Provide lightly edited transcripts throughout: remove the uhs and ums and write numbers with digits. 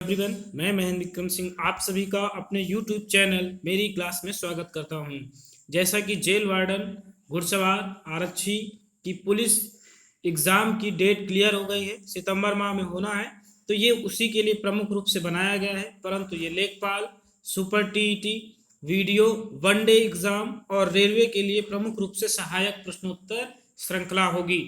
Everyone, मैं महेंद्र विक्रम सिंह आप सभी का अपने यूट्यूब चैनल मेरी क्लास में स्वागत करता हूं। जैसा कि जेल वार्डन, घुड़सवार, आरक्षी की पुलिस एग्ज़ाम की डेट क्लियर हो गई है, सितंबर माह में होना है, तो ये उसी के लिए प्रमुख रूप से बनाया गया है। परंतु ये लेखपाल, super TET, video, one day exam और रेलवे के लिए प्रमुख रूप से सहायक प्रश्नोत्तर श्रृंखला होगी।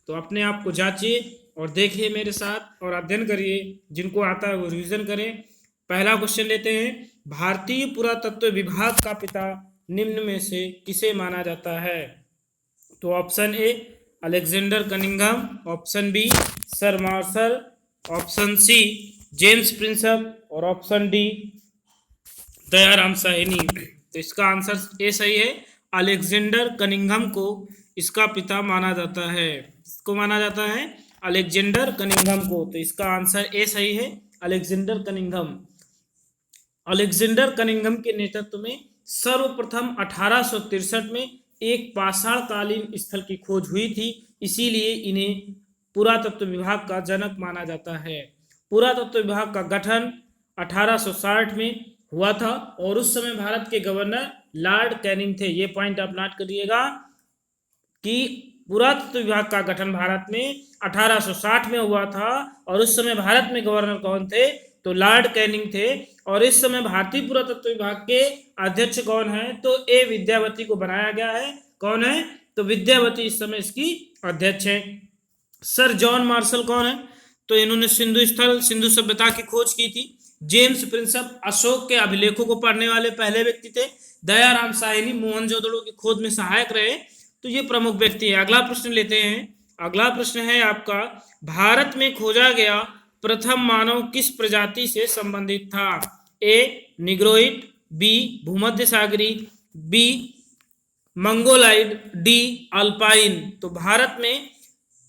तो अपने आप को जांचिए और देखिए मेरे साथ और अध्ययन करिए। जिनको आता है वो रिवीजन करें। पहला क्वेश्चन लेते हैं। भारतीय पुरातत्व विभाग का पिता निम्न में से किसे माना जाता है? तो option A Alexander Cunningham, option B Sir Marshall, option C James Prinsep और ऑप्शन डी दयाराम साहनी। तो इसका आंसर ए सही है। अलेक्जेंडर कनिंघम को इसका पिता माना जाता है। इसको माना जाता है अलेक्जेंडर कनिंघम को। तो इसका आंसर ए सही है, अलेक्जेंडर कनिंघम। अलेक्जेंडर कनिंघम के नेतृत्व में सर्वप्रथम 1863 में एक पाषाणकालीन स्थल की खोज हुई थी, इसीलिए इन्हें पुरातत्व विभाग का जनक माना जाता है। पुरातत्व विभाग का गठन 1860 में हुआ था और उस समय भारत के गवर्नर लॉर्ड कैनिंग थे। ये पॉइंट आप नोट करिएगा कि पुरातत्व विभाग का गठन भारत में 1860 में हुआ था और उस समय भारत में गवर्नर कौन थे? तो लॉर्ड कैनिंग थे। और इस समय भारतीय पुरातत्व विभाग के अध्यक्ष कौन है? तो ए विद्यावती को बनाया गया है। कौन है? तो विद्यावती इस समय इसकी अध्यक्ष है। सर जॉन मार्शल कौन है? तो इन्होंने सिंधु स्थल, सिंधु सभ्यता की खोज की थी। जेम्स प्रिंसप अशोक के अभिलेखों को पढ़ने वाले पहले व्यक्ति थे। दयाराम साहनी मोहनजोदड़ो की खोज में सहायक रहे। तो ये प्रमुख व्यक्ति है। अगला प्रश्न लेते हैं। अगला प्रश्न है आपका, भारत में खोजा गया प्रथम मानव किस प्रजाति से संबंधित था? ए निग्रोइड, बी भूमध्य सागरी, बी मंगोलाइड, डी अल्पाइन। तो भारत में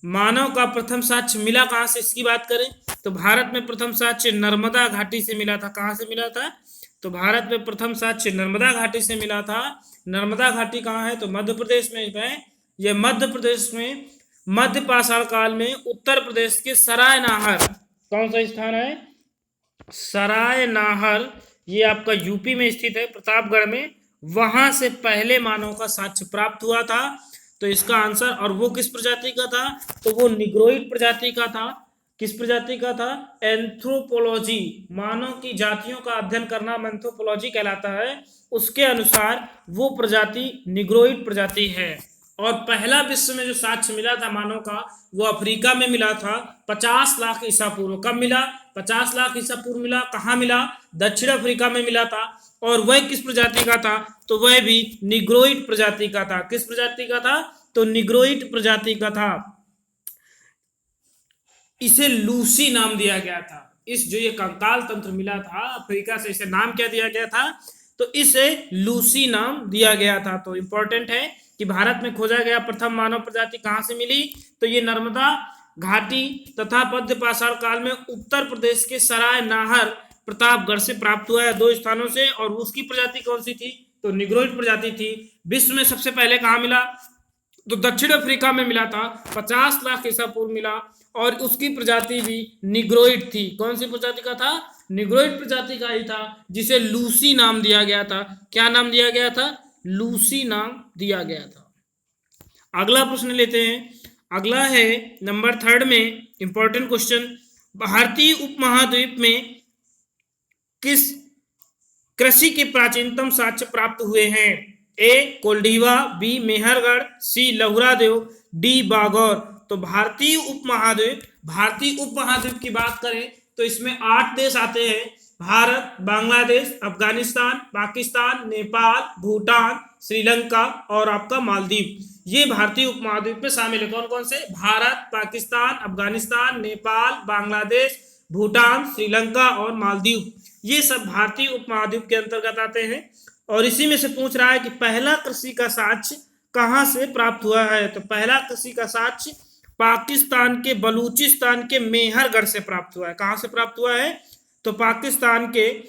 मानव का प्रथम साक्ष्य मिला कहां से? इसकी बात करें तो भारत में प्रथम साक्ष्य नर्मदा घाटी से मिला था। कहां से मिला था? तो भारत में प्रथम साक्ष्य नर्मदा घाटी से मिला था। नर्मदा घाटी कहाँ है? तो मध्य प्रदेश में है। यह मध्य प्रदेश में मध्य पाषाण काल में उत्तर प्रदेश के सराय नाहर, कौन सा स्थान है? सराय नाहर, ये आपका यूपी में स्थित है, प्रतापगढ़ में। वहां से पहले मानव का साक्ष्य प्राप्त हुआ था। तो इसका आंसर, और वो किस प्रजाति का था? तो वो निग्रोइड प्रजाति का था। किस प्रजाति का था? एंथ्रोपोलॉजी, मानव की जातियों का अध्ययन करना एंथ्रोपोलॉजी कहलाता है। उसके अनुसार वो प्रजाति निग्रोइड प्रजाति है। और पहला विश्व में जो साक्ष्य मिला था मानव का, वो अफ्रीका में मिला था 50 लाख ईसा पूर्व। कब मिला? 50 लाख ईसा पूर्व मिला। कहाँ मिला? दक्षिण अफ्रीका में मिला था। और वह किस प्रजाति का था? तो वह भी निग्रोइड प्रजाति का था। किस प्रजाति का था? तो निग्रोइड प्रजाति का था। इसे लूसी नाम दिया गया था। इस जो ये कंकाल तंत्र मिला था अफ्रीका से, इसे नाम क्या दिया गया था? तो इसे लूसी नाम दिया गया था। तो इंपॉर्टेंट है कि भारत में खोजा गया प्रथम मानव प्रजाति कहां से मिली? तो ये नर्मदा घाटी तथा मध्य पाषाण काल में उत्तर प्रदेश के सराय नाहर प्रतापगढ़ से प्राप्त हुआ है, 2 स्थानों से। और उसकी प्रजाति कौन सी थी? तो निग्रोइड प्रजाति थी। विश्व में सबसे पहले कहां मिला? तो दक्षिण अफ्रीका में मिला था, 50 लाख ईसा पूर्व मिला। और उसकी प्रजाति भी निग्रोइड थी। कौन सी प्रजाति का था? निग्रोइड प्रजाति का ही था, जिसे लूसी नाम दिया गया था। क्या नाम दिया गया था? लूसी नाम दिया गया था। अगला प्रश्न लेते हैं। अगला है नंबर 3 में इंपॉर्टेंट क्वेश्चन, भारतीय उपमहाद्वीप में किस कृषि के प्राचीनतम साक्ष्य प्राप्त हुए हैं? ए कोल्डीवा, बी मेहरगढ़, सी लहुरादेव, डी बागौर। तो भारतीय उपमहाद्वीप की बात करें तो इसमें 8 देश आते हैं। भारत, बांग्लादेश, अफगानिस्तान, पाकिस्तान, नेपाल, भूटान, श्रीलंका और आपका मालदीव। ये भारतीय उपमहाद्वीप में शामिल है। कौन कौन से? भारत, पाकिस्तान, अफगानिस्तान, नेपाल, बांग्लादेश, भूटान, श्रीलंका और मालदीव। ये सब भारतीय उपमहाद्वीप के अंतर्गत आते हैं। और इसी में से पूछ रहा है कि पहला कृषि का साक्ष्य कहां से प्राप्त हुआ है? तो पहला कृषि का साक्ष्य पाकिस्तान के बलूचिस्तान के मेहरगढ़ से प्राप्त हुआ है। कहां से प्राप्त हुआ है? तो पाकिस्तान के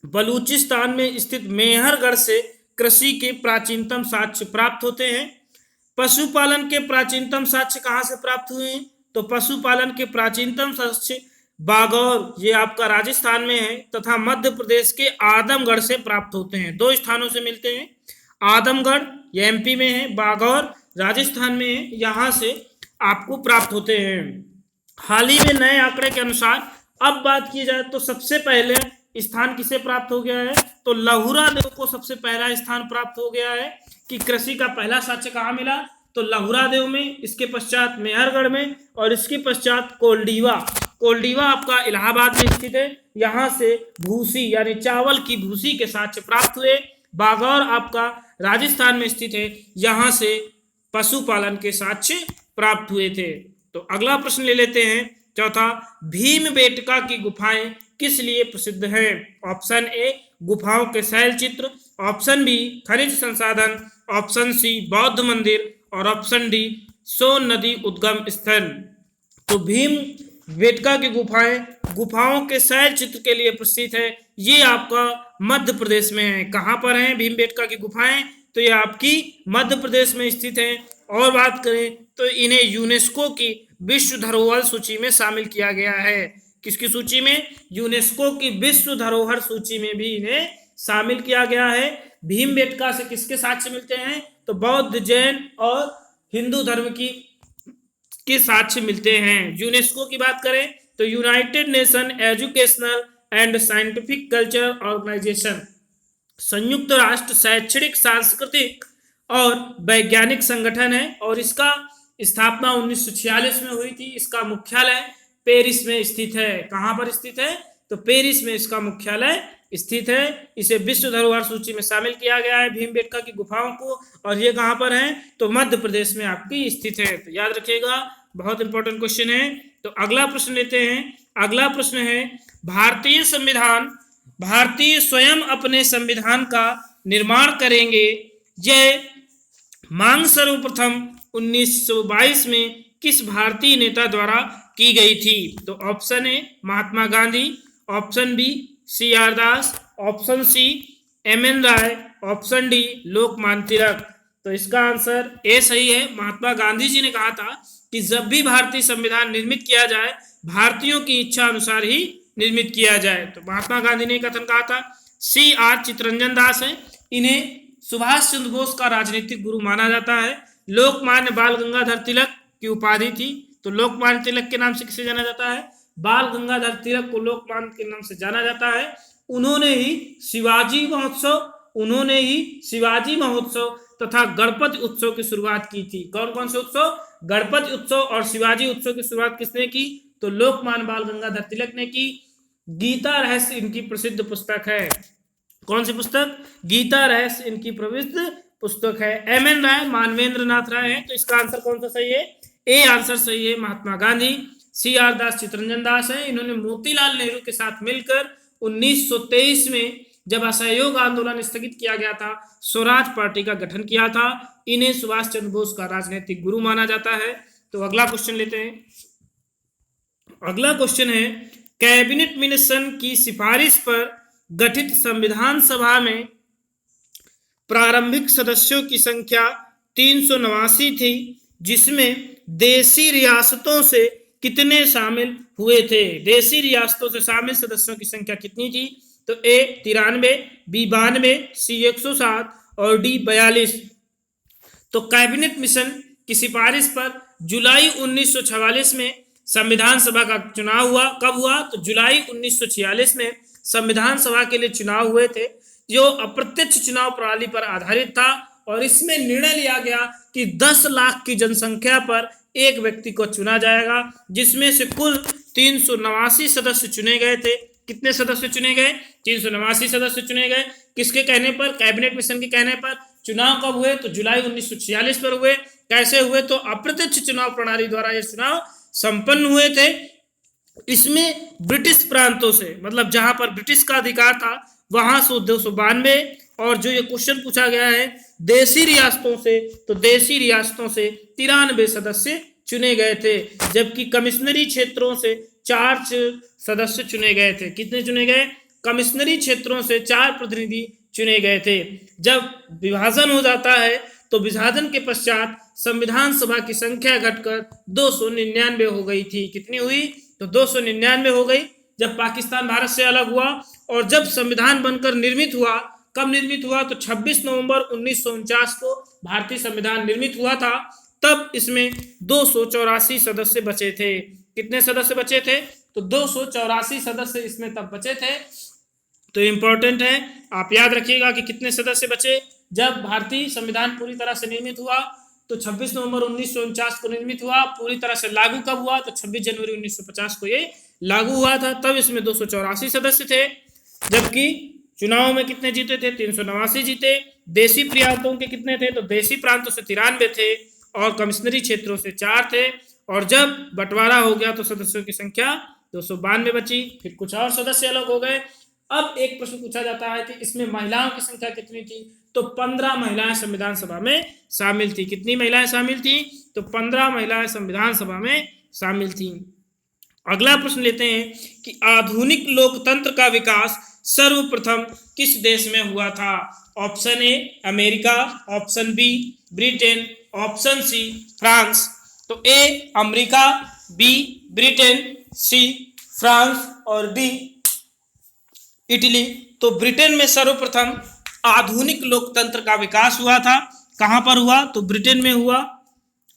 बलूचिस्तान में स्थित मेहरगढ़ से कृषि के प्राचीनतम साक्ष्य प्राप्त होते हैं। पशुपालन के प्राचीनतम साक्ष्य कहां से प्राप्त हुए हैं? तो पशुपालन के प्राचीनतम साक्ष्य बागौर ये आपका राजस्थान में है तथा मध्य प्रदेश के आदमगढ़ से प्राप्त होते हैं। दो स्थानों से मिलते हैं, आदमगढ़ ये एमपी में है, बागौर राजस्थान में है, यहाँ से आपको प्राप्त होते हैं। हाल ही में नए आंकड़े के अनुसार अब बात की जाए तो सबसे पहले स्थान किसे प्राप्त हो गया है, तो लहुरा देव को सबसे पहला स्थान प्राप्त हो गया है कि कृषि का पहला साक्ष्य कहाँ मिला, तो लहुरा देव में, इसके पश्चात मेहरगढ़ में और इसके पश्चात कोल्डीवा। कोल्डीवा आपका इलाहाबाद में स्थित है, यहाँ से भूसी यानी चावल की भूसी के साक्ष्य प्राप्त हुए। बागौर आपका राजस्थान में स्थित है, यहाँ से पशुपालन के साक्ष्य प्राप्त हुए थे। तो अगला प्रश्न ले लेते हैं, चौथा, भीमबेटका की गुफाएं किस लिए प्रसिद्ध हैं? ऑप्शन ए गुफाओं के शैल चित्र, ऑप्शन बी खनिज संसाधन, ऑप्शन सी बौद्ध मंदिर और ऑप्शन डी सोन नदी उद्गम स्थल। तो भीमबेटका की गुफाओं के शैल चित्र के लिए प्रसिद्ध है। ये आपका मध्य प्रदेश में है। कहाँ पर है भीमबेटका की गुफाएं? तो ये आपकी मध्य प्रदेश में स्थित है। और बात करें तो इन्हें यूनेस्को की विश्व धरोहर सूची में शामिल किया गया है। किसकी सूची में? यूनेस्को की विश्व धरोहर सूची में भी इन्हें शामिल किया गया है। भीमबेटका से किसके साक्ष्य मिलते हैं? तो बौद्ध, जैन और हिंदू धर्म के साक्ष्य मिलते हैं। यूनेस्को की बात करें तो United Nation Educational and Scientific Culture Organization, संयुक्त राष्ट्र शैक्षणिक, सांस्कृतिक और वैज्ञानिक संगठन है और इसका स्थापना 1946 में हुई थी। इसका मुख्यालय पेरिस में स्थित है। कहाँ पर स्थित है? तो पेरिस में इसका मुख्यालय स्थित है। इसे विश्व धरोहर सूची में शामिल किया गया है भीमबेटका की गुफाओं को। और ये कहाँ पर है? तो मध्य प्रदेश में आपकी स्थित है। तो याद रखिएगा, बहुत इंपॉर्टेंट क्वेश्चन है। तो अगला प्रश्न लेते हैं। अगला प्रश्न है, भारतीय स्वयं अपने संविधान का निर्माण करेंगे, यह मांग सर्वप्रथम 1922 में किस भारतीय नेता द्वारा की गई थी? तो option A Mahatma Gandhi, option B C R Das, option C M N Roy, option D Lokmanya Tilak. तो इसका आंसर ए सही है। महात्मा गांधी जी ने कहा था कि जब भी भारतीय संविधान निर्मित किया जाए, भारतीयों की इच्छा अनुसार ही निर्मित किया जाए। तो महात्मा गांधी ने कथन कहा था। सी आर चितरंजन दास है, इन्हें सुभाष चंद्र बोस का राजनीतिक गुरु माना जाता है। लोकमान्य बाल गंगाधर तिलक की उपाधि थी। तो लोकमान्य तिलक के नाम से किसे जाना जाता है? बाल गंगाधर तिलक को लोकमान्य के नाम से जाना जाता है। उन्होंने ही शिवाजी महोत्सव तथा गणपति उत्सव की शुरुआत की थी। कौन कौन से उत्सव? गणपति उत्सव और शिवाजी उत्सव की शुरुआत किसने की? तो लोकमान्य बाल गंगाधर तिलक ने की। गीता रहस्य इनकी प्रसिद्ध पुस्तक है। कौन सी पुस्तक? गीता रहस्य इनकी प्रसिद्ध पुस्तक है। एम एन राय मानवेंद्र नाथ राय है। तो इसका आंसर कौन सा सही है? ए आंसर सही है, महात्मा गांधी। सी आर दास चितरंजन दास है, इन्होंने मोतीलाल नेहरू के साथ मिलकर 1923 में जब असहयोग आंदोलन स्थगित किया गया था, स्वराज पार्टी का गठन किया था। इन्हें सुभाष चंद्र बोस का राजनीतिक गुरु माना जाता है। तो अगला क्वेश्चन लेते हैं। अगला क्वेश्चन है, कैबिनेट मिशन की सिफारिश पर गठित संविधान सभा में प्रारंभिक सदस्यों की संख्या 389 थी, जिसमें देशी रियासतों से कितने शामिल हुए थे? देशी रियासतों से शामिल सदस्यों की संख्या कितनी थी? तो ए 93, बी 92, सी 107 और डी 42। तो कैबिनेट मिशन की सिफारिश पर जुलाई 1946 में संविधान सभा का चुनाव हुआ। कब हुआ? तो जुलाई 1946 में संविधान सभा के लिए चुनाव हुए थे, जो अप्रत्यक्ष चुनाव प्रणाली पर आधारित था। और इसमें निर्णय लिया गया कि 10 लाख की जनसंख्या पर एक व्यक्ति को चुना जाएगा, जिसमें से कुल 389 सदस्य चुने गए थे। कितने सदस्य चुने गए? 389 सदस्य चुने गए। किसके कहने पर? कैबिनेट मिशन के कहने पर। चुनाव कब हुए? तो जुलाई 1946 पर हुए। कैसे हुए? तो अप्रत्यक्ष चुनाव प्रणाली द्वारा ये चुनाव संपन्न हुए थे। इसमें ब्रिटिश प्रांतों से, मतलब जहां पर ब्रिटिश का अधिकार था, वहां से 292, और जो ये क्वेश्चन पूछा गया है देशी रियासतों से, तो देशी रियासतों से 93 सदस्य चुने गए थे। जबकि कमिश्नरी क्षेत्रों से 4 सदस्य चुने गए थे। कितने चुने गए? कमिश्नरी क्षेत्रों से 4 प्रतिनिधि चुने गए थे। जब विभाजन हो जाता है तो विभाजन के पश्चात संविधान सभा की संख्या घटकर 299 हो गई थी। कितनी हुई? तो 299 हो गई जब पाकिस्तान भारत से अलग हुआ। और जब संविधान बनकर निर्मित हुआ, कब निर्मित हुआ, तो 26 नवंबर 1949 को भारतीय संविधान निर्मित हुआ था। तब इसमें 284 सदस्य बचे थे। कितने सदस्य बचे थे, तो 284 सदस्य इसमें तब बचे थे। तो इंपॉर्टेंट है, आप याद रखिएगा कि कितने सदस्य बचे जब भारतीय संविधान पूरी तरह से निर्मित हुआ। तो 26 नवंबर 1949 को निर्मित हुआ। पूरी तरह से लागू कब हुआ, तो 26 जनवरी 1950 को ये लागू हुआ था। तब इसमें 284 सदस्य थे। जबकि चुनाव में कितने जीते थे, 389 जीते। देशी प्रांतों के कितने थे, तो देशी प्रांतों से 93 थे और कमिश्नरी क्षेत्रों से 4 थे। और जब बंटवारा हो गया तो सदस्यों की संख्या 292 बची। फिर कुछ और सदस्य अलग हो गए। अब एक प्रश्न पूछा जाता है कि इसमें महिलाओं की संख्या कितनी थी, तो 15 महिलाएं संविधान सभा में शामिल थी। कितनी महिलाएं शामिल थी, तो 15 महिलाएं संविधान सभा में शामिल थी। अगला प्रश्न लेते हैं कि आधुनिक लोकतंत्र का विकास सर्वप्रथम किस देश में हुआ था। Option A America, option B Britain, option C France. तो A America, B Britain, C France और डी इटली। तो ब्रिटेन में सर्वप्रथम आधुनिक लोकतंत्र का विकास हुआ था। कहां पर हुआ, तो ब्रिटेन में हुआ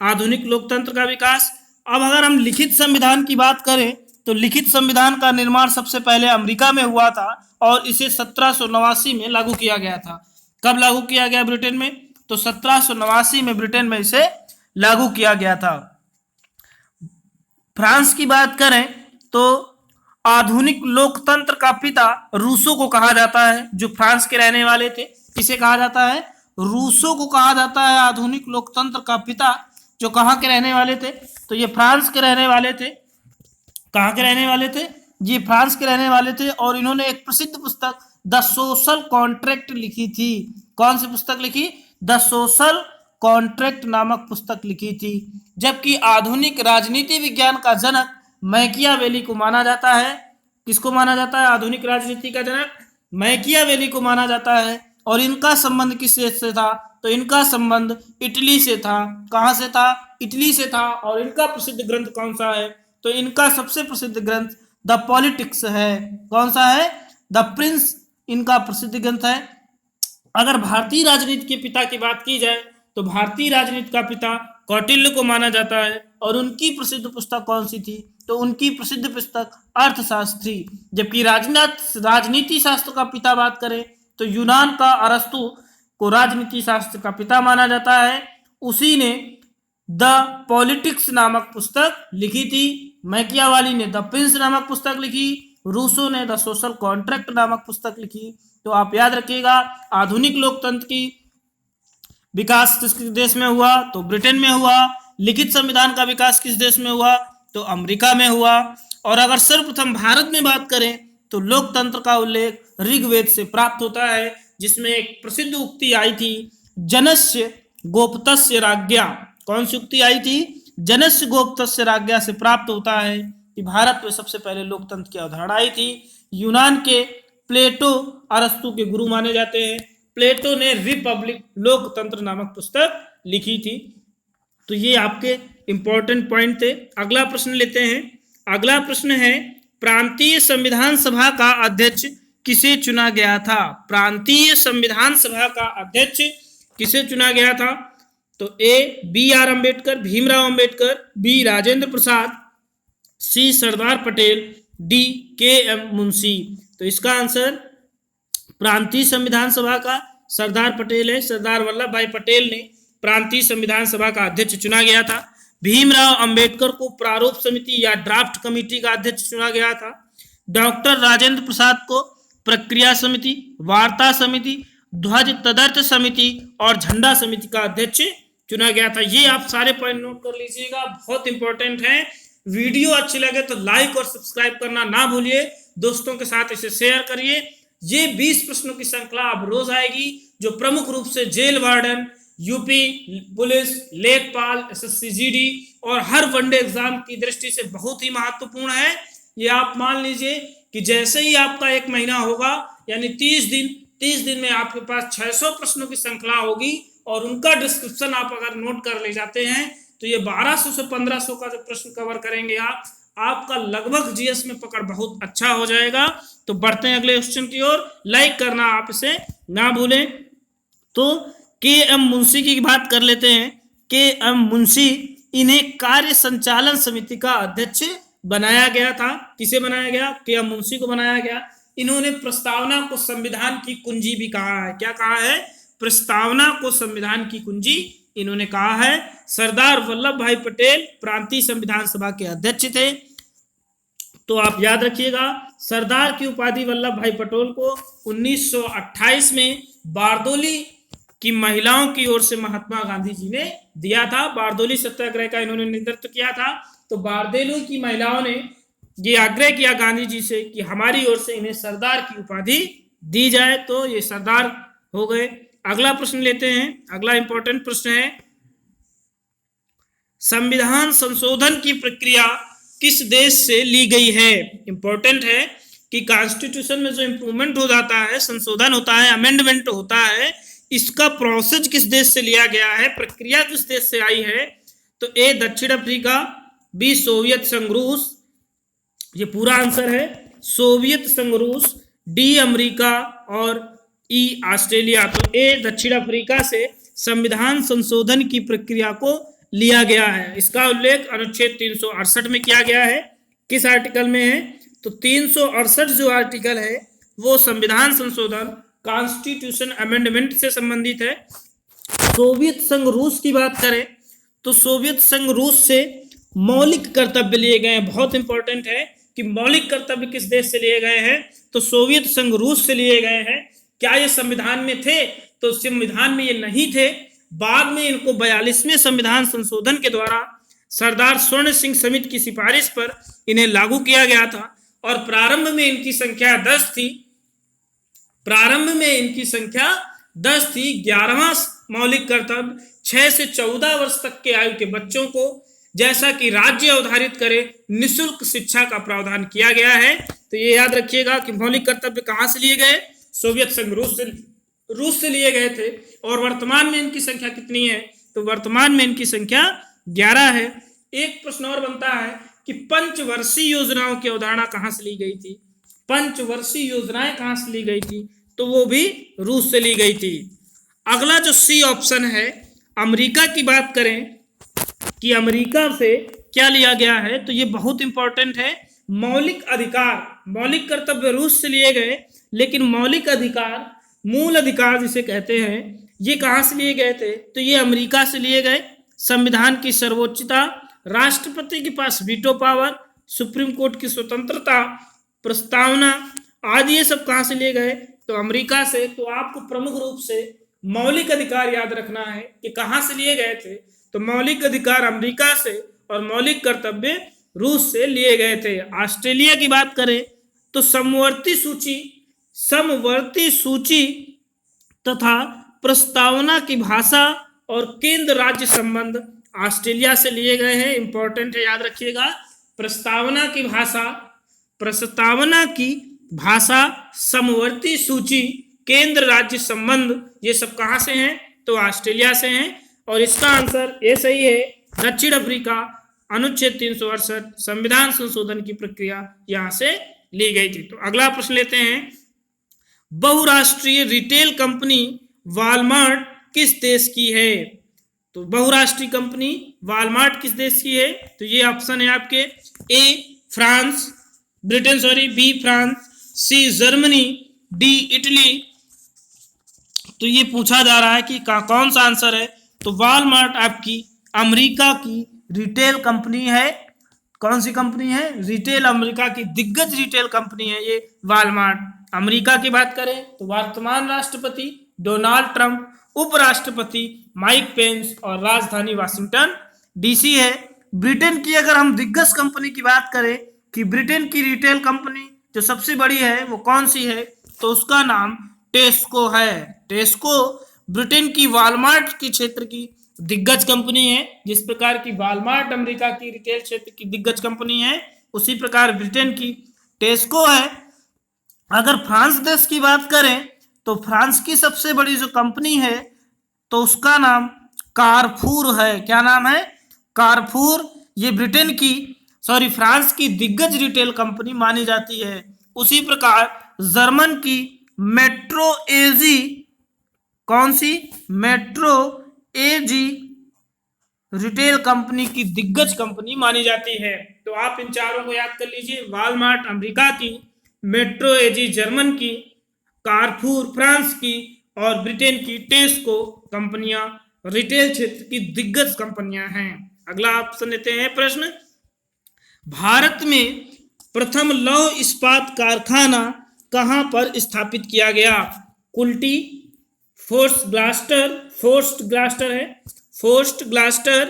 आधुनिक लोकतंत्र का विकास। अब अगर हम लिखित संविधान की बात करें तो लिखित संविधान का निर्माण सबसे पहले अमेरिका में हुआ था और इसे 1789 में लागू किया गया था। कब लागू किया गया ब्रिटेन में, तो 1789 में ब्रिटेन में इसे लागू किया गया था। फ्रांस की बात करें तो आधुनिक लोकतंत्र का पिता रूसो को कहा जाता है, जो फ्रांस के रहने वाले थे। किसे कहा जाता है, रूसो को कहा जाता है आधुनिक लोकतंत्र का पिता, जो कहाँ के रहने वाले थे, तो ये फ्रांस के रहने वाले थे। कहाँ के रहने वाले थे, ये फ्रांस के रहने वाले थे। और इन्होंने एक प्रसिद्ध पुस्तक द सोशल कॉन्ट्रैक्ट लिखी थी। कौन सी पुस्तक लिखी, द सोशल कॉन्ट्रैक्ट नामक पुस्तक लिखी थी। जबकि आधुनिक राजनीति विज्ञान का जनक मैकियावेली को माना जाता है। किसको माना जाता है, आधुनिक राजनीति का जनक मैकियावेली को माना जाता है। और इनका संबंध किस देश से था, तो इनका संबंध इटली से था। कहां से था, इटली से था। और इनका प्रसिद्ध ग्रंथ कौन सा है, तो इनका सबसे प्रसिद्ध ग्रंथ द पॉलिटिक्स है। कौन सा है, द प्रिंस इनका प्रसिद्ध ग्रंथ है। अगर भारतीय राजनीति के पिता की बात की जाए तो भारतीय राजनीति का पिता कौटिल्य को माना जाता है। और उनकी प्रसिद्ध पुस्तक कौन सी थी, तो उनकी प्रसिद्ध पुस्तक अर्थशास्त्री। जबकि राजनीति शास्त्र का पिता बात करें तो यूनान का अरस्तु को राजनीति शास्त्र का पिता माना जाता है। उसी ने द पॉलिटिक्स नामक पुस्तक लिखी थी। मैकियावेली ने द प्रिंस नामक पुस्तक लिखी, रूसो ने द सोशल कॉन्ट्रैक्ट नामक पुस्तक लिखी। तो आप याद रखिएगा, आधुनिक लोकतंत्र की विकास किस देश में हुआ, तो ब्रिटेन में हुआ। लिखित संविधान का विकास किस देश में हुआ, तो अमेरिका में हुआ। और अगर सर्वप्रथम भारत में बात करें तो लोकतंत्र का उल्लेख ऋग्वेद से प्राप्त होता है, जिसमें एक प्रसिद्ध उक्ति आई थी, जनस्य गोप्तस्य राज्ञा। कौन सी उक्ति आई थी, जनस्य गोप्तस्य राज्ञा से प्राप्त होता है कि भारत में सबसे पहले लोकतंत्र की अवधारणा आई थी। यूनान के प्लेटो अरस्तु के गुरु माने जाते हैं। प्लेटो ने रिपब्लिक लोकतंत्र नामक पुस्तक लिखी थी। तो ये आपके इंपॉर्टेंट पॉइंट थे। अगला प्रश्न लेते हैं। अगला प्रश्न है, प्रांतीय संविधान सभा का अध्यक्ष किसे चुना गया था। प्रांतीय संविधान सभा का अध्यक्ष किसे चुना गया था, तो A B R Ambedkar, Bhimrao Ambedkar, B Rajendra Prasad, C Sardar Patel, D K M Munshi. तो इसका आंसर प्रांतीय संविधान सभा का सरदार पटेल है। सरदार वल्लभ भाई पटेल ने प्रांतीय संविधान सभा का अध्यक्ष चुना गया था। भीमराव अंबेडकर को प्रारूप समिति या ड्राफ्ट कमेटी का अध्यक्ष चुना गया था। डॉक्टर राजेंद्र प्रसाद को प्रक्रिया समिति, वार्ता समिति, ध्वज तदर्थ समिति और झंडा समिति का अध्यक्ष चुना गया था। ये आप सारे पॉइंट नोट कर लीजिएगा, बहुत इंपॉर्टेंट है। वीडियो अच्छी लगे तो लाइक और सब्सक्राइब करना ना भूलिए। दोस्तों के साथ इसे शेयर करिए। ये 20 प्रश्नों की श्रृंखला अब रोज आएगी, जो प्रमुख रूप से जेल वार्डन, यूपी पुलिस, लेखपाल, एसएससी जीडी और हर वनडे एग्जाम की दृष्टि से बहुत ही महत्वपूर्ण है। ये आप मान लीजिए कि जैसे ही आपका एक महीना होगा, यानी 30 दिन में आपके पास 600 प्रश्नों की श्रृंखला होगी। और उनका डिस्क्रिप्शन आप अगर नोट कर ले जाते हैं तो ये 1200 से 1500 का जो प्रश्न कवर करेंगे आप, आपका लगभग जीएस में पकड़ बहुत अच्छा हो जाएगा। तो बढ़ते हैं अगले क्वेश्चन की ओर। लाइक करना आप इसे ना भूलें। तो के एम मुंशी की बात कर लेते हैं। के एम मुंशी, इन्हें कार्य संचालन समिति का अध्यक्ष बनाया गया था। किसे बनाया गया? के एम मुंशी को बनाया गया। इन्होंने प्रस्तावना को संविधान की कुंजी भी कहा है। क्या कहा है? प्रस्तावना को संविधान की कुंजी इन्होंने कहा है। सरदार वल्लभ भाई पटेल प्रांतीय संविधान सभा के अध्यक्ष थे। तो आप याद रखिएगा, सरदार की उपाधि वल्लभ भाई पटेल को 1928 में बारदोली की महिलाओं की ओर से महात्मा गांधी जी ने दिया था। बारदोली सत्याग्रह का इन्होंने नेतृत्व किया था। तो बारदोली की महिलाओं ने ये आग्रह किया गांधी जी से कि हमारी ओर से इन्हें सरदार की उपाधि दी जाए। तो ये सरदार हो गए। अगला प्रश्न लेते हैं। अगला इंपॉर्टेंट प्रश्न है, संविधान संशोधन की प्रक्रिया किस देश से ली गई है? इंपॉर्टेंट है कि कॉन्स्टिट्यूशन में जो इंप्रूवमेंट हो जाता है, संशोधन होता है, अमेंडमेंट होता है, इसका प्रोसेस किस देश से लिया गया है, प्रक्रिया किस देश से आई है? तो ए दक्षिण अफ्रीका, बी सोवियत संघ रूस, ये पूरा आंसर है सोवियत संघ रूस, डी अमेरिका और ई ऑस्ट्रेलिया। तो ए दक्षिण अफ्रीका से संविधान संशोधन की प्रक्रिया को लिया गया है। इसका उल्लेख अनुच्छेद 368 में किया गया है। किस आर्टिकल में है? तो 368 जो आर्टिकल है वो संविधान संशोधन, कॉन्स्टिट्यूशन अमेंडमेंट से संबंधित है। सोवियत संघ रूस की बात करें तो सोवियत संघ रूस से मौलिक कर्तव्य लिए गए हैं। बहुत इंपॉर्टेंट है कि मौलिक कर्तव्य किस देश से लिए गए हैं? तो सोवियत संघ रूस से लिए गए हैं। क्या ये संविधान में थे? तो संविधान में ये नहीं थे। बाद में इनको 42वें संविधान संशोधन के द्वारा सरदार स्वर्ण सिंह समिति की सिफारिश पर इन्हें लागू किया गया था। और प्रारंभ में इनकी संख्या 10 थी। प्रारंभ में इनकी संख्या 10 थी। 11वां मौलिक कर्तव्य 6 से 14 वर्ष तक के आयु के बच्चों को, जैसा कि राज्य अवधारित करे, निःशुल्क शिक्षा का प्रावधान किया गया है। तो ये याद रखिएगा कि मौलिक कर्तव्य कहाँ से लिए गए? सोवियत संघ रूस से लिए गए थे। और वर्तमान में इनकी संख्या कितनी है? तो वर्तमान में इनकी संख्या 11 है। एक प्रश्न और बनता है कि पंचवर्षीय योजनाओं की अवधारणा कहाँ से ली गई थी? पंचवर्षीय योजनाएं कहाँ से ली गई थी? तो वो भी रूस से ली गई थी। अगला जो सी ऑप्शन है, अमेरिका की बात करें कि अमेरिका से क्या लिया गया है, तो ये बहुत इंपॉर्टेंट है। मौलिक अधिकार, मौलिक कर्तव्य रूस से लिए गए, लेकिन मौलिक अधिकार, मूल अधिकार जिसे कहते हैं, ये कहाँ से लिए गए थे? तो ये अमेरिका से लिए गए। संविधान की सर्वोच्चता, राष्ट्रपति के पास वीटो पावर, सुप्रीम कोर्ट की स्वतंत्रता, प्रस्तावना आदि, ये सब कहाँ से लिए गए? तो अमेरिका से। तो आपको प्रमुख रूप से मौलिक अधिकार याद रखना है कि कहाँ से लिए गए थे। तो मौलिक अधिकार अमेरिका से और मौलिक कर्तव्य रूस से लिए गए थे। ऑस्ट्रेलिया की बात करें तो समवर्ती सूची तथा प्रस्तावना की भाषा और केंद्र राज्य संबंध ऑस्ट्रेलिया से लिए गए हैं। इंपॉर्टेंट है, याद रखिएगा। प्रस्तावना की भाषा, समवर्ती सूची, केंद्र राज्य संबंध, ये सब कहाँ से हैं? तो ऑस्ट्रेलिया से हैं। और इसका आंसर ये सही है, दक्षिण अफ्रीका। अनुच्छेद 368 संविधान संशोधन की प्रक्रिया यहाँ से ली गई थी। तो अगला प्रश्न लेते हैं, बहुराष्ट्रीय रिटेल कंपनी वॉलमार्ट किस देश की है? तो बहुराष्ट्रीय कंपनी वॉलमार्ट किस देश की है? तो ये ऑप्शन है आपके A Britain, B France, C Germany, D Italy. तो ये पूछा जा रहा है कि कौन सा आंसर है? तो वॉलमार्ट आपकी अमेरिका की रिटेल कंपनी है। कौन सी कंपनी है? रिटेल, अमेरिका की दिग्गज रिटेल कंपनी है ये वॉलमार्ट। अमेरिका की बात करें तो वर्तमान राष्ट्रपति डोनाल्ड ट्रंप, उपराष्ट्रपति माइक पेंस और राजधानी वाशिंगटन डीसी है। ब्रिटेन की अगर हम दिग्गज कंपनी की बात करें कि ब्रिटेन की रिटेल कंपनी जो सबसे बड़ी है वो कौन सी है, तो उसका नाम टेस्को है। टेस्को ब्रिटेन की वॉलमार्ट की क्षेत्र की दिग्गज कंपनी है। जिस प्रकार की वॉलमार्ट अमेरिका की रिटेल क्षेत्र की दिग्गज कंपनी है, उसी प्रकार ब्रिटेन की टेस्को है। अगर फ्रांस देश की बात करें तो फ्रांस की सबसे बड़ी जो कंपनी है तो उसका नाम कारफूर है। क्या नाम है? कारफूर। ये ब्रिटेन की फ्रांस की दिग्गज रिटेल कंपनी मानी जाती है। उसी प्रकार जर्मन की मेट्रो एजी, कौन सी? मेट्रो एजी रिटेल कंपनी की दिग्गज कंपनी मानी जाती है। तो आप इन चारों को याद कर लीजिए। वॉलमार्ट अमेरिका की, मेट्रो एजी जर्मन की, कारफूर फ्रांस की और ब्रिटेन की टेस्को कंपनियां रिटेल क्षेत्र की दिग्गज कंपनियां हैं। अगला ऑप्शन लेते हैं प्रश्न, भारत में प्रथम लौह इस्पात कारखाना कहां पर स्थापित किया गया? कुल्टी, फोर्स्ट ग्लास्टर,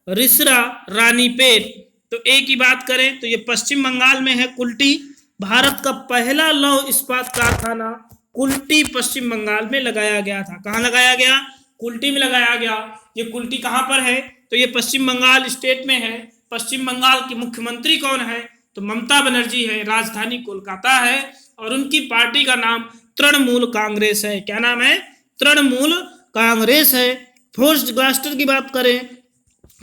रिसरा, रानीपेट। तो ए की बात करें तो ये पश्चिम बंगाल में है कुल्टी। भारत का पहला लौह इस्पात कारखाना कुल्टी पश्चिम बंगाल में लगाया गया था। कहाँ लगाया गया? कुल्टी में लगाया गया। ये कुल्टी कहाँ पर है? तो ये पश्चिम बंगाल स्टेट में है। पश्चिम बंगाल की मुख्यमंत्री कौन है? तो ममता बनर्जी है। राजधानी कोलकाता है और उनकी पार्टी का नाम तृणमूल कांग्रेस है। क्या नाम है? तृणमूल कांग्रेस है। फोर्स्ट ग्लास्टर की बात करें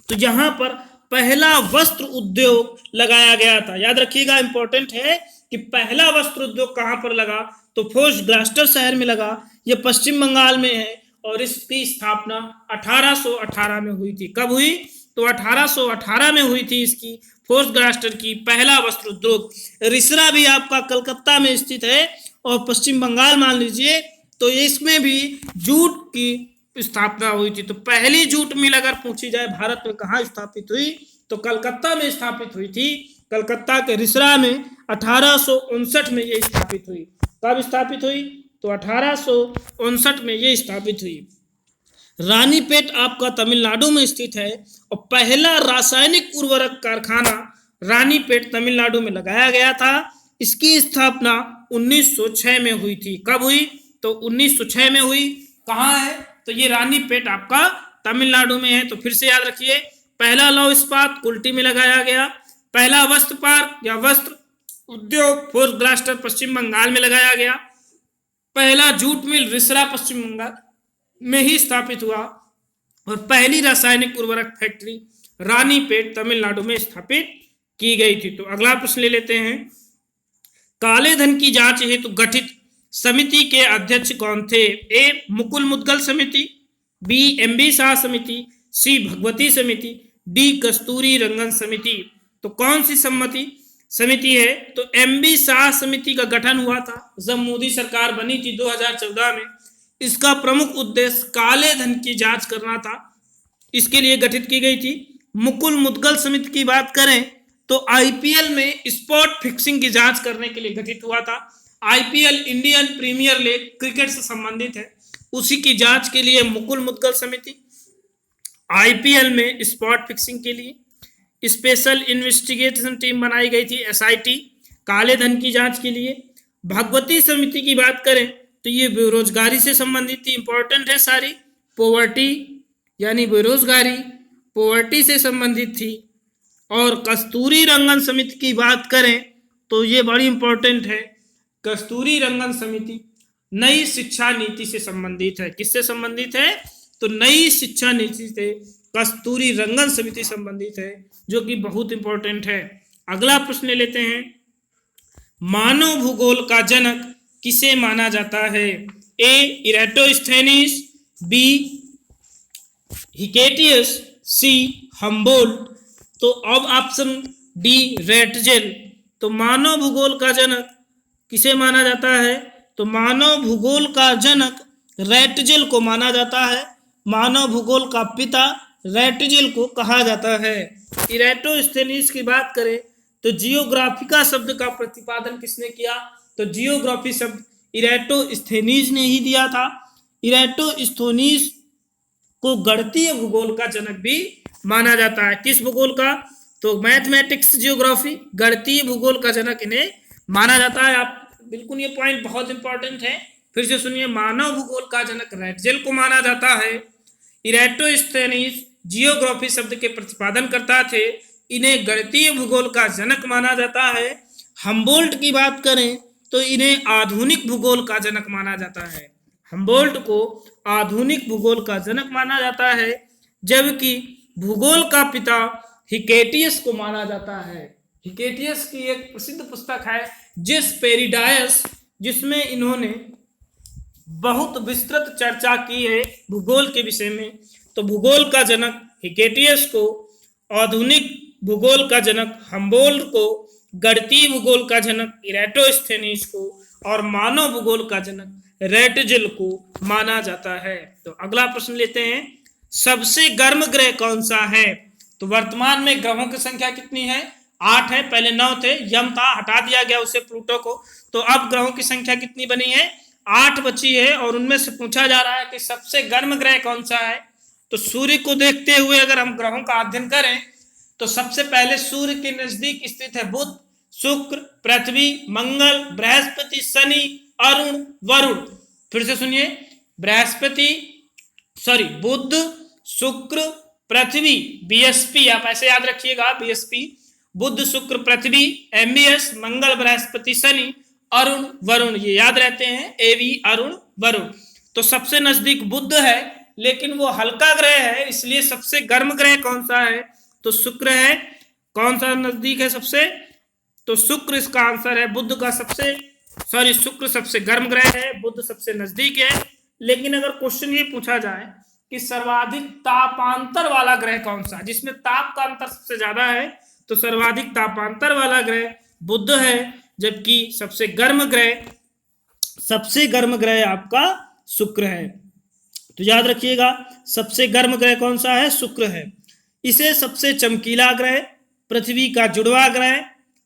तो यहाँ पर पहला वस्त्र उद्योग लगाया गया था। याद रखिएगा, इंपॉर्टेंट है कि पहला वस्त्र उद्योग कहाँ पर लगा? तो फोर्स्ट ग्लास्टर शहर में लगा। ये पश्चिम बंगाल में है और इसकी स्थापना 1818 में हुई थी। कब हुई? तो 1818 में हुई थी इसकी, फोर्स्ट ग्लास्टर की पहला वस्त्र उद्योग। रिसरा भी आपका कलकत्ता में स्थित है और पश्चिम बंगाल मान लीजिए। तो इसमें भी जूट की स्थापना हुई थी। तो पहली जूट मिल अगर पूछी जाए भारत में कहाँ स्थापित हुई तो कलकत्ता में स्थापित हुई थी। कलकत्ता के रिसरा में 1859 में ये स्थापित हुई। कब स्थापित हुई? तो 1859 में ये स्थापित हुई। रानीपेट आपका तमिलनाडु में स्थित है और पहला रासायनिक उर्वरक कारखाना रानीपेट तमिलनाडु में लगाया गया था। इसकी स्थापना 1906 में हुई थी। कब हुई? तो 1906 में हुई। कहाँ है? तो ये रानीपेट आपका तमिलनाडु में है। तो फिर से याद रखिए, पहला लौह इस्पात कुल्टी में लगाया गया, पहला वस्त्र पार्क या वस्त्र उद्योग फोर्स्ट ग्लास्टर पश्चिम बंगाल में लगाया गया, पहला जूट मिल रिसरा पश्चिम बंगाल में ही स्थापित हुआ और पहली रासायनिक उर्वरक फैक्ट्री रानीपेट तमिलनाडु में स्थापित की गई थी। तो अगला प्रश्न ले लेते हैं, काले धन की जांच हेतु गठित समिति के अध्यक्ष कौन थे? ए मुकुल मुद्गल समिति, बी एमबी शाह समिति, सी भगवती समिति, डी कस्तूरी रंगन समिति। तो कौन सी समिति है? तो एमबी शाह समिति का गठन हुआ था जब मोदी सरकार बनी थी 2014 में। इसका प्रमुख उद्देश्य काले धन की जांच करना था, इसके लिए गठित की गई थी। मुकुल मुद्गल समिति की बात करें तो आईपीएल में स्पॉट फिक्सिंग की जांच करने के लिए गठित हुआ था। IPL Indian Premier League cricket से संबंधित है, उसी की जांच के लिए मुकुल मुद्गल समिति। आईपीएल में स्पॉट फिक्सिंग के लिए स्पेशल इन्वेस्टिगेशन टीम बनाई गई थी, एसआईटी, काले धन की जांच के लिए। भगवती समिति की बात करें तो ये बेरोजगारी से संबंधित थी, इंपॉर्टेंट है सारी। पॉवर्टी यानी बेरोजगारी, पॉवर्टी से संबंधित थी। और कस्तूरी रंगन समिति की बात करें तो ये बड़ी इंपॉर्टेंट है। कस्तूरी रंगन समिति नई शिक्षा नीति से संबंधित है। किससे संबंधित है? तो नई शिक्षा नीति से कस्तूरी रंगन समिति संबंधित है, जो कि बहुत इंपॉर्टेंट है। अगला प्रश्न ले लेते हैं, मानव भूगोल का जनक किसे माना जाता है? ए इरेटोस्थेनीज, बी हिकेटियस, सी हम्बोल्ट। तो अब ऑप्शन डी रेटजेल। तो मानव भूगोल का जनक किसे माना जाता है? तो मानव भूगोल का जनक रेटजेल को माना जाता है। मानव भूगोल का पिता रेटजेल को कहा जाता है। इरेटोस्थेनीज की बात करें तो जियोग्राफिका शब्द का प्रतिपादन किसने किया? तो जियोग्राफी शब्द इरेटोस्थेनीज ने ही दिया था। इरेटोस्थेनीज को गणितीय भूगोल का जनक भी माना जाता है। किस भूगोल का? तो मैथमेटिक्स जियोग्राफी, गणितीय भूगोल का जनक इन्हें माना जाता है। आप बिल्कुल, ये पॉइंट बहुत इंपॉर्टेंट है, फिर से सुनिए। मानव भूगोल का जनक रेटजेल को माना जाता है। इरेटोस्थेनीज जियोग्राफी शब्द के प्रतिपादन करता थे, इन्हें गणितीय भूगोल का जनक माना जाता है। हम्बोल्ट की बात करें तो इन्हें आधुनिक भूगोल का जनक माना जाता है। हम्बोल्ट को आधुनिक भूगोल का जनक माना जाता है, जबकि भूगोल का पिता हिकेटियस को माना जाता है। हिकेटियस की एक प्रसिद्ध पुस्तक है जिस पेरिडायस, जिसमें इन्होंने बहुत विस्तृत चर्चा की है भूगोल के विषय में। तो भूगोल का जनक हिकेटियस को, आधुनिक भूगोल का जनक हम्बोल्ट को, गणितीय भूगोल का जनक इरेटोस्थेनीज को और मानव भूगोल का जनक रेटजिल को माना जाता है। तो अगला प्रश्न लेते हैं, सबसे गर्म ग्रह कौन सा है? तो वर्तमान में ग्रहों की संख्या कितनी है? 8 है। पहले 9 थे, यम था, हटा दिया गया उसे, प्लूटो को। तो अब ग्रहों की संख्या कितनी बनी है? 8 बची है। और उनमें से पूछा जा रहा है कि सबसे गर्म ग्रह कौन सा है। तो सूर्य को देखते हुए अगर हम ग्रहों का अध्ययन करें तो सबसे पहले सूर्य के नजदीक स्थित है बुध, शुक्र, पृथ्वी, मंगल, बृहस्पति, शनि, अरुण, वरुण। फिर से सुनिए, बुध, शुक्र, पृथ्वी, बीएसपी, आप ऐसे याद रखिएगा, बीएसपी, बुध, शुक्र, पृथ्वी, एमबीएस, मंगल, बृहस्पति, शनि, अरुण, वरुण, ये याद रहते हैं, एवी, अरुण, वरुण। तो सबसे नजदीक बुध है, लेकिन वो हल्का ग्रह है, इसलिए सबसे गर्म ग्रह कौन सा है? तो शुक्र है। कौन सा नजदीक है सबसे? तो शुक्र इसका आंसर है। शुक्र सबसे गर्म ग्रह है, बुध सबसे नजदीक है। लेकिन अगर क्वेश्चन ये पूछा जाए कि सर्वाधिक तापांतर वाला ग्रह कौन सा, जिसमें ताप का अंतर सबसे ज्यादा है, तो सर्वाधिक तापांतर वाला ग्रह बुध है। जबकि सबसे गर्म ग्रह आपका शुक्र है। तो याद रखिएगा, सबसे गर्म ग्रह कौन सा है? शुक्र है। इसे सबसे चमकीला ग्रह, पृथ्वी का जुड़वा ग्रह,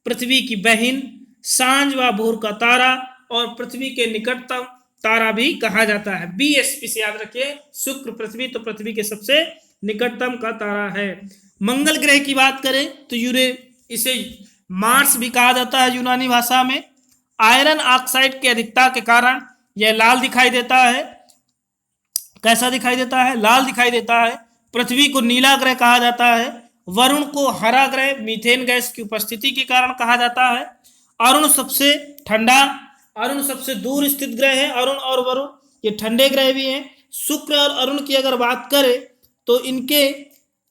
पृथ्वी की बहन, सांझ व भोर का तारा और पृथ्वी के निकटतम तारा भी कहा जाता है। बीएसपी से याद रखिए, शुक्र, पृथ्वी, तो पृथ्वी के सबसे निकटतम का तारा है। मंगल ग्रह की बात करें तो इसे मार्स भी कहा जाता है यूनानी भाषा में। आयरन ऑक्साइड की अधिकता के कारण यह लाल दिखाई देता है। कैसा दिखाई देता है? लाल दिखाई देता है। पृथ्वी को नीला ग्रह कहा जाता है। वरुण को हरा ग्रह मीथेन गैस की उपस्थिति के कारण कहा जाता है। अरुण सबसे ठंडा, अरुण सबसे दूर स्थित ग्रह है। अरुण और वरुण ये ठंडे ग्रह भी हैं। शुक्र और अरुण की अगर बात करें तो इनके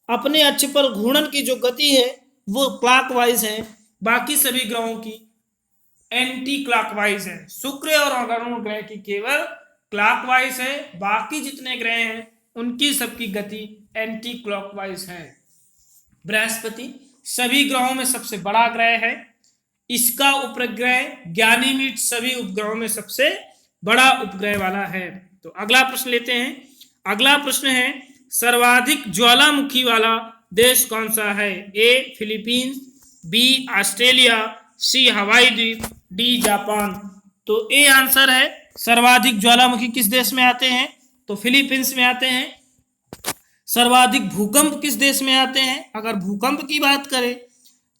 अपने अक्ष पर घूर्णन की जो गति है वो क्लॉकवाइज है, बाकी सभी ग्रहों की एंटी क्लॉकवाइज है। शुक्र और अरुण ग्रह की केवल क्लॉकवाइज है, बाकी जितने ग्रह हैं उनकी सबकी गति एंटी क्लॉकवाइज है। बृहस्पति सभी ग्रहों में सबसे बड़ा ग्रह है। इसका उपग्रह गैनीमीड सभी उपग्रहों में सबसे बड़ा उपग्रह वाला है। तो अगला प्रश्न लेते हैं। अगला प्रश्न है, सर्वाधिक ज्वालामुखी वाला देश कौन सा है? ए फिलीपींस, बी ऑस्ट्रेलिया, सी हवाई द्वीप, डी जापान। तो ए आंसर है। सर्वाधिक ज्वालामुखी किस देश में आते हैं? तो फिलीपींस में आते हैं। सर्वाधिक भूकंप किस देश में आते हैं? अगर भूकंप की बात करें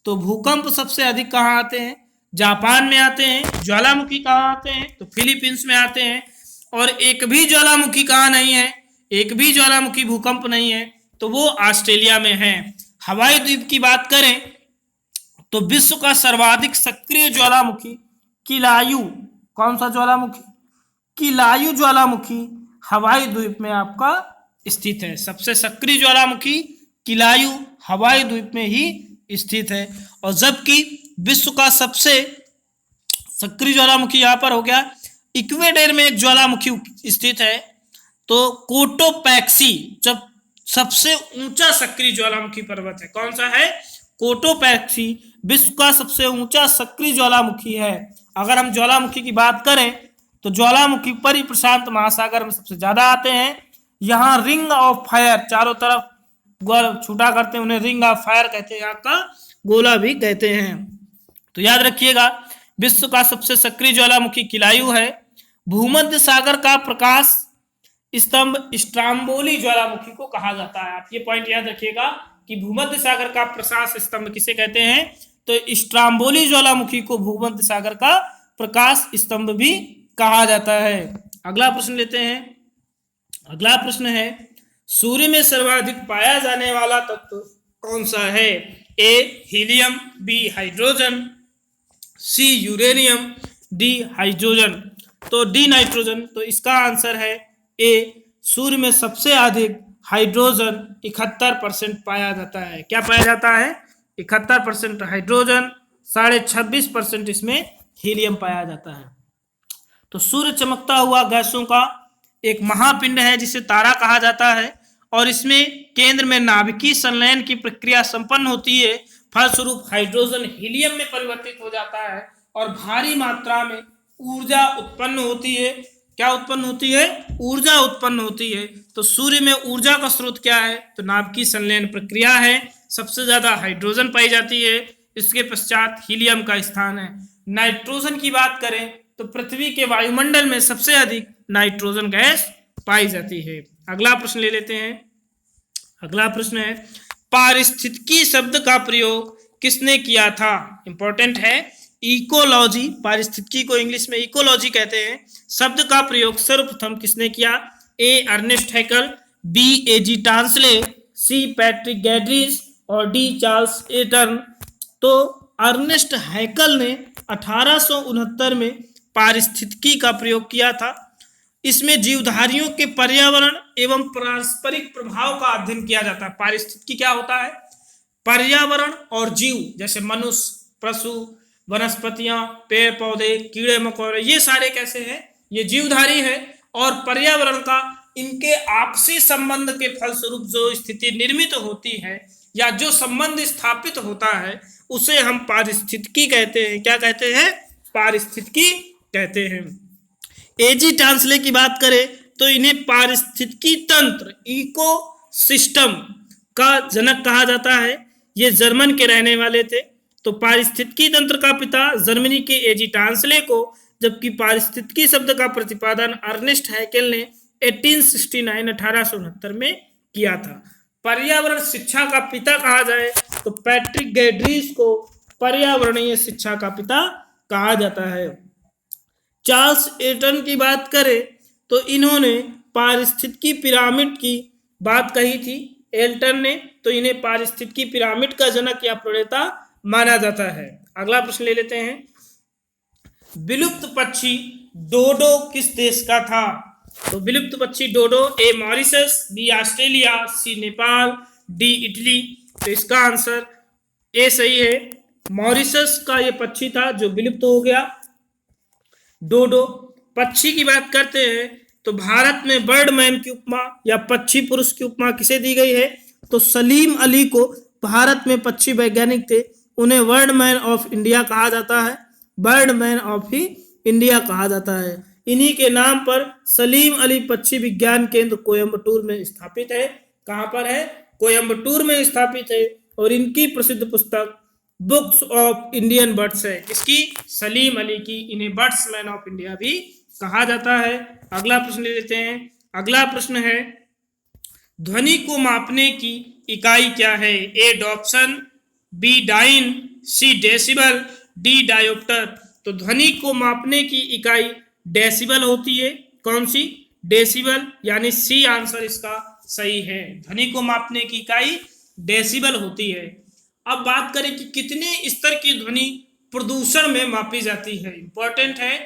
तो भूकंप सबसे अधिक कहाँ आते हैं? जापान में आते हैं। ज्वालामुखी कहाँ आते हैं? तो फिलीपींस में आते हैं। और एक भी ज्वालामुखी कहाँ नहीं है? एक भी ज्वालामुखी भूकंप नहीं है, तो वो ऑस्ट्रेलिया में है। हवाई द्वीप की बात करें तो विश्व का सर्वाधिक सक्रिय ज्वालामुखी किलायू, कौन सा ज्वालामुखी? किलायू ज्वालामुखी हवाई द्वीप में आपका स्थित है। सबसे सक्रिय ज्वालामुखी किलायू हवाई द्वीप में ही स्थित है। और जबकि विश्व का सबसे सक्रिय ज्वालामुखी यहाँ पर हो गया, इक्वेडर में एक ज्वालामुखी स्थित है। तो कोटोपैक्सी जब सबसे ऊंचा सक्रिय ज्वालामुखी पर्वत है, कौन सा है? कोटोपैक्सी विश्व का सबसे ऊंचा सक्रिय ज्वालामुखी है। अगर हम ज्वालामुखी की बात करें तो ज्वालामुखी परी प्रशांत महासागर में सबसे ज्यादा आते हैं। यहाँ रिंग ऑफ फायर चारों तरफ गोला छूटा करते हैं, उन्हें रिंग ऑफ फायर कहते हैं, यहाँ का गोला भी कहते हैं। तो याद रखिएगा, विश्व का सबसे सक्रिय ज्वालामुखी किलायू है। भूमध्य सागर का प्रकाश स्तंभ स्ट्राम्बोली ज्वालामुखी को कहा जाता है। आप ये पॉइंट याद रखिएगा कि भूमध्य सागर का प्रकाश स्तंभ किसे कहते हैं? तो स्ट्राम्बोली ज्वालामुखी को भूमध्य सागर का प्रकाश स्तंभ भी कहा जाता है। अगला प्रश्न लेते हैं। अगला प्रश्न है, सूर्य में सर्वाधिक पाया जाने वाला तत्व कौन सा है? ए हीलियम, बी हाइड्रोजन, सी यूरेनियम, डी हाइड्रोजन। तो डी नाइट्रोजन। तो इसका आंसर है ए। सूर्य में सबसे अधिक हाइड्रोजन 71% पाया जाता है। क्या पाया जाता है? 71% हाइड्रोजन 26.5% इसमें हीलियम पाया जाता है। तो सूर्य चमकता हुआ गैसों का एक महापिंड है जिसे तारा कहा जाता है, और इसमें केंद्र में नाभिकीय संलयन की प्रक्रिया संपन्न होती है। फलस्वरूप हाइड्रोजन हीलियम में परिवर्तित हो जाता है और भारी मात्रा में ऊर्जा उत्पन्न होती है। क्या उत्पन्न होती है? ऊर्जा उत्पन्न होती है। तो सूर्य में ऊर्जा का स्रोत क्या है? तो नाभिकीय संलयन प्रक्रिया है। सबसे ज्यादा हाइड्रोजन पाई जाती है, इसके पश्चात हीलियम का स्थान है। नाइट्रोजन की बात करें तो पृथ्वी के वायुमंडल में सबसे अधिक नाइट्रोजन गैस पाई जाती है। अगला प्रश्न ले लेते हैं। अगला प्रश्न है, पारिस्थितिकी शब्द का प्रयोग किसने किया था? इंपॉर्टेंट है। इकोलॉजी, पारिस्थितिकी को इंग्लिश में इकोलॉजी कहते हैं, शब्द का प्रयोग सर्वप्रथम किसने किया? A Ernst Haeckel, B A G Tansley, C Patrick Geddes और डी चार्ल्स एटर्न। तो अर्नेस्ट हैकल ने 1869 में पारिस्थितिकी का प्रयोग किया था। इसमें जीवधारियों के पर्यावरण एवं पारस्परिक प्रभाव का अध्ययन किया जाता है। पारिस्थितिकी क्या होता है? पर्यावरण और जीव, जैसे मनुष्य, पशु, वनस्पतियां, पेड़ पौधे, कीड़े मकोड़े, ये सारे कैसे हैं? ये जीवधारी है। और पर्यावरण का इनके आपसी संबंध के फलस्वरूप जो स्थिति निर्मित होती है या जो संबंध स्थापित होता है उसे हम पारिस्थितिकी कहते हैं। क्या कहते हैं? पारिस्थितिकी कहते हैं। एजी टांसले की बात करें तो इन्हें पारिस्थितिकी तंत्र, इको सिस्टम का जनक कहा जाता है। ये जर्मन के रहने वाले थे। तो पारिस्थितिकी तंत्र का पिता जर्मनी के एजी टांसले को, जबकि पारिस्थितिकी शब्द का प्रतिपादन अर्नेस्ट हैकेल ने 1869 में किया था। पर्यावरण शिक्षा का पिता कहा जाए तो पैट्रिक गैड्रिस को पर्यावरणीय शिक्षा का पिता कहा जाता है। चार्ल्स एटन की बात करें तो इन्होंने पारिस्थितिकी पिरामिड की बात कही थी एल्टन ने, तो इन्हें पारिस्थितिकी पिरामिड का जनक या प्रणेता माना जाता है। अगला प्रश्न ले लेते हैं। विलुप्त पक्षी डोडो किस देश का था? तो विलुप्त पक्षी डोडो, ए मॉरिशस, बी ऑस्ट्रेलिया, सी नेपाल, डी इटली। तो इसका आंसर ए सही है। मॉरिशस का ये पक्षी था जो विलुप्त हो गया। डोडो पक्षी की बात करते हैं तो भारत में बर्डमैन की उपमा या पक्षी पुरुष की उपमा किसे दी गई है? तो सलीम अली को भारत में पक्षी वैज्ञानिक थे, उन्हें बर्डमैन ऑफ इंडिया कहा जाता है। बर्डमैन ऑफ ही इंडिया कहा जाता है। इन्हीं के नाम पर सलीम अली पक्षी विज्ञान केंद्र कोयम्बटूर में स्थापित है। कहाँ पर है? कोयम्बटूर में स्थापित है। और इनकी प्रसिद्ध पुस्तक बुक्स ऑफ इंडियन बर्ड्स है। किसकी? सलीम अली की। इन्हें बर्ड्समैन ऑफ इंडिया भी कहा जाता है। अगला प्रश्न ले लेते हैं। अगला प्रश्न है, ध्वनि को मापने की इकाई क्या है? ए डॉप्सन, बी डाइन, सी डेसिबल, डी डायोप्टर। तो ध्वनि को मापने की इकाई डेसिबल होती है। कौन सी? डेसिबल, यानी सी आंसर इसका सही है। ध्वनि को मापने की इकाई डेसिबल होती है। अब बात करें कि कितने स्तर की ध्वनि प्रदूषण में मापी जाती है। इंपॉर्टेंट है।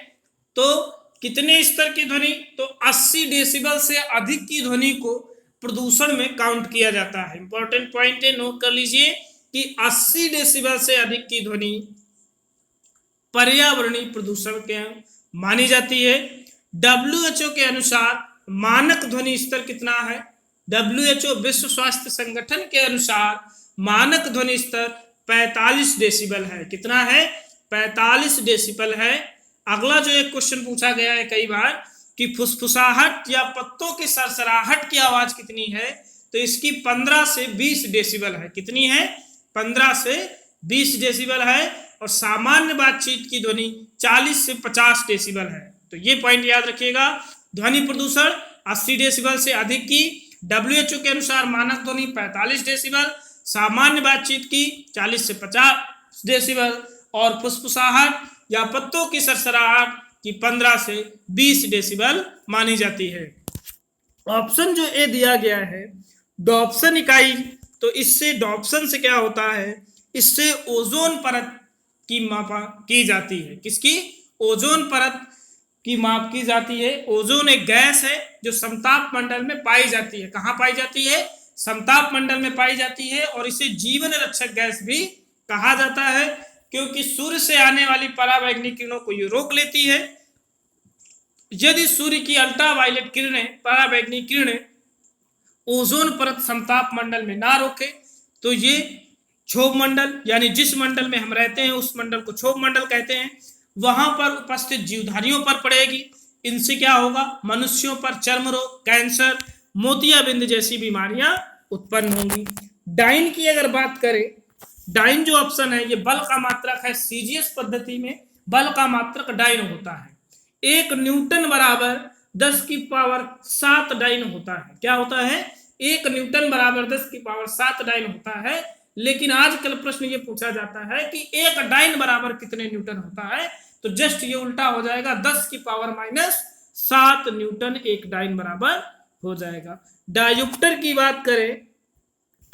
तो कितने स्तर की ध्वनि? तो 80 डेसिबल से अधिक की ध्वनि को प्रदूषण में काउंट किया जाता है। इंपॉर्टेंट पॉइंट है, नोट कर लीजिए कि 80 डेसिबल से अधिक की ध्वनि पर्यावरणीय प्रदूषण के मानी जाती है। WHO के अनुसार मानक ध्वनि स्तर कितना है? WHO विश्व स्वास्थ्य संगठन के अनुसार मानक ध्वनि स्तर 45 डेसिबल है। कितना है? 45 डेसिबल है। अगला जो एक क्वेश्चन पूछा गया है कई बार कि फुसफुसाहट या पत्तों की सरसराहट की आवाज कितनी है? तो इसकी 15 से 20 डेसिबल है। कितनी है? 15 से 20 डेसिबल है। और सामान्य बातचीत की ध्वनि 40 से 50 डेसिबल है। तो ये पॉइंट याद रखिएगा। ध्वनि प्रदूषण 80 डेसिबल से अधिक की, WHO के अनुसार मानक ध्वनि 45 डेसिबल, सामान्य बातचीत की 40 से 50 डेसिबल और फुसफुसाहट या पत्तों की सरसराहट की 15 से 20 डेसिबल मानी जाती है। ऑप्शन जो ए दिया गया है डॉप्सन इकाई, तो इससे डॉप्सन से क्या होता है? इससे ओजोन परत की माप की जाती है। किसकी? ओजोन परत की माप की जाती है। ओजोन एक गैस है जो समताप मंडल में पाई जाती है। कहाँ पाई जाती है? समताप मंडल में पाई जाती है। और इसे जीवन रक्षक गैस भी कहा जाता है। क्योंकि सूर्य से आने वाली पराबैंगनी किरणों को ये रोक लेती है। यदि सूर्य की अल्ट्रावायलेट किरणें, पराबैंगनी किरणें ओजोन परत समताप मंडल में ना रोके तो ये क्षोभ मंडल, यानी जिस मंडल में हम रहते हैं उस मंडल को क्षोभ मंडल कहते हैं, वहां पर उपस्थित जीवधारियों पर पड़ेगी। इनसे क्या होगा? मनुष्यों पर चर्म रोग, कैंसर, मोतियाबिंद जैसी बीमारियां उत्पन्न होंगी। डाइन की अगर बात करें, डाइन जो ऑप्शन है ये बल का मात्रक है। सीजीएस पद्धति में बल का मात्रक डाइन होता है। 1 न्यूटन बराबर 10 की पावर 7 डाइन होता है। क्या होता है? 1 न्यूटन बराबर 10 की पावर 7 डाइन होता है। लेकिन आजकल प्रश्न ये पूछा जाता है कि 1 डाइन बराबर कितने न्यूटन होता है, तो जस्ट ये उल्टा हो जाएगा, 10 की पावर -7 न्यूटन 1 डाइन बराबर हो जाएगा। डायोप्टर की बात करें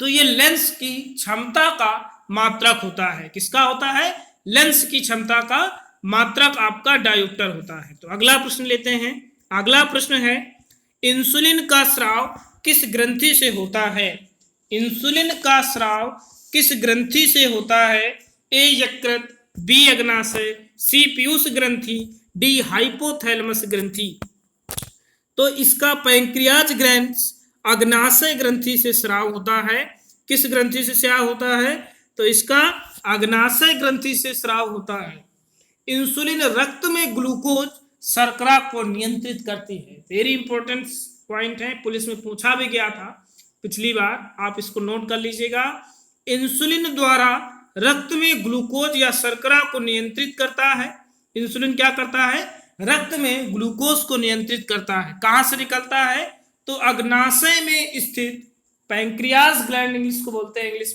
तो ये लेंस की क्षमता का मात्रक होता है। किसका होता है? लेंस की क्षमता का मात्रक आपका डायोप्टर होता है। तो अगला प्रश्न लेते हैं। अगला प्रश्न है, इंसुलिन का स्राव किस ग्रंथि से होता है? इंसुलिन का स्राव किस ग्रंथि से होता है? ए यकृत, बी अग्नाशय, सी पीयूष ग्रंथि, डी हाइपोथैलेमस ग्रंथि। तो इसका पैंक्रियाज ग्रंथि अग्नाशय ग्रंथि से स्राव होता है। किस ग्रंथि से स्राव होता है? तो इसका अग्नाशय ग्रंथि से स्राव होता है। इंसुलिन रक्त में ग्लूकोज शर्करा को नियंत्रित करती है। वेरी इंपॉर्टेंट पॉइंट है, पुलिस में पूछा भी गया था पिछली बार, आप इसको नोट कर लीजिएगा। इंसुलिन द्वारा रक्त में ग्लूकोज या शर्करा को नियंत्रित करता है। इंसुलिन क्या करता है? रक्त में ग्लूकोज को नियंत्रित करता है। कहां से निकलता है? तो अग्नाशय में स्थित पैंक्रियाज ग्लैंड, इंग्लिश को बोलते हैं इंग्लिश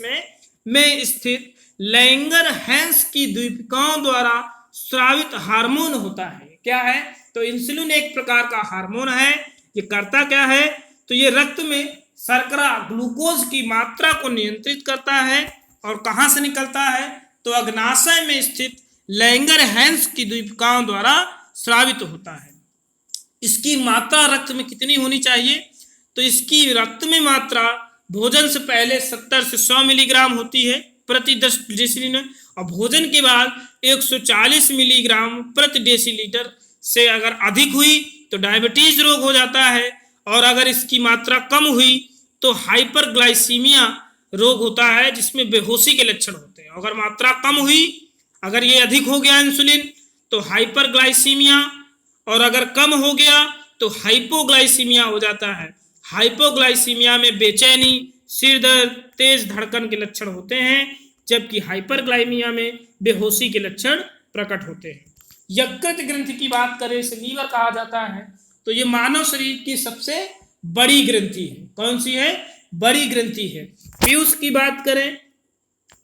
में स्थित लैंगर-हैंस की द्वीपिकाओं द्वारा स्रावित हार्मोन होता है। क्या है? तो इंसुलिन एक प्रकार का हार्मोन है। ये करता क्या है? तो ये रक्त में शर्करा, ग्लूकोज की मात्रा को नियंत्रित करता है। और कहां से निकलता है? तो अग्नाशय में स्थित लैंगर-हैंस की द्वीपिकाओं द्वारा स्रावित होता है। इसकी मात्रा रक्त में कितनी होनी चाहिए? तो इसकी रक्त में मात्रा भोजन से पहले 70 से 100 मिलीग्राम होती है प्रति 10 डेसीलीटर, और भोजन के बाद 140 मिलीग्राम प्रति डेसीलीटर से अगर अधिक हुई तो डायबिटीज रोग हो जाता है, और अगर इसकी मात्रा कम हुई तो हाइपरग्लाइसीमिया रोग होता है, जिसमें बेहोशी के लक्षण होते हैं। अगर मात्रा कम हुई, अगर ये अधिक हो गया इंसुलिन तो हाइपरग्लाइसीमिया, और अगर कम हो गया तो हाइपोग्लाइसीमिया हो जाता है। हाइपोग्लाइसीमिया में बेचैनी, सिर दर्द, तेज धड़कन के लक्षण होते हैं, जबकि हाइपरग्लाइमिया में बेहोशी के लक्षण प्रकट होते हैं। यकृत ग्रंथि की बात करें, इसे लीवर कहा जाता है। तो ये मानव शरीर की सबसे बड़ी ग्रंथि है। कौन सी है? बड़ी ग्रंथि है। पीयूष की बात करें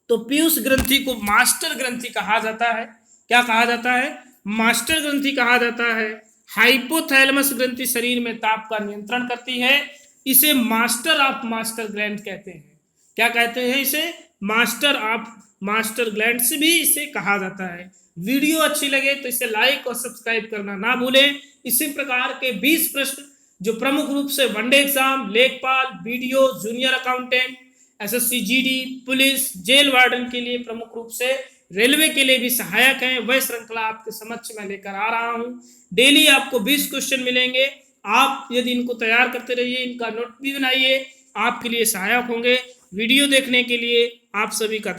तो पीयूष ग्रंथि को मास्टर ग्रंथि कहा जाता है। क्या कहा जाता है? मास्टर ग्रंथि कहा जाता है। हाइपोथैलेमस ग्रंथि शरीर में ताप का नियंत्रण करती है। इसे मास्टर ऑफ मास्टर ग्लैंड कहते हैं। क्या कहते हैं इसे? मास्टर ऑफ मास्टर ग्लैंड से भी इसे कहा जाता है। वीडियो अच्छी लगे तो इसे लाइक और सब्सक्राइब करना ना भूलें। इसी प्रकार के 20 प्रश्न जो प्रमुख रूप से वनडे एग्जाम, लेखपाल, VDO, junior accountant, SSC GD, police, jail warden के लिए, प्रमुख रूप से रेलवे के लिए भी सहायक है, वह श्रृंखला आपके समक्ष मैं लेकर आ रहा हूं। डेली आपको 20 क्वेश्चन मिलेंगे। आप यदि इनको तैयार करते रहिए, इनका नोट भी बनाइए, आपके लिए सहायक होंगे। वीडियो देखने के लिए आप सभी का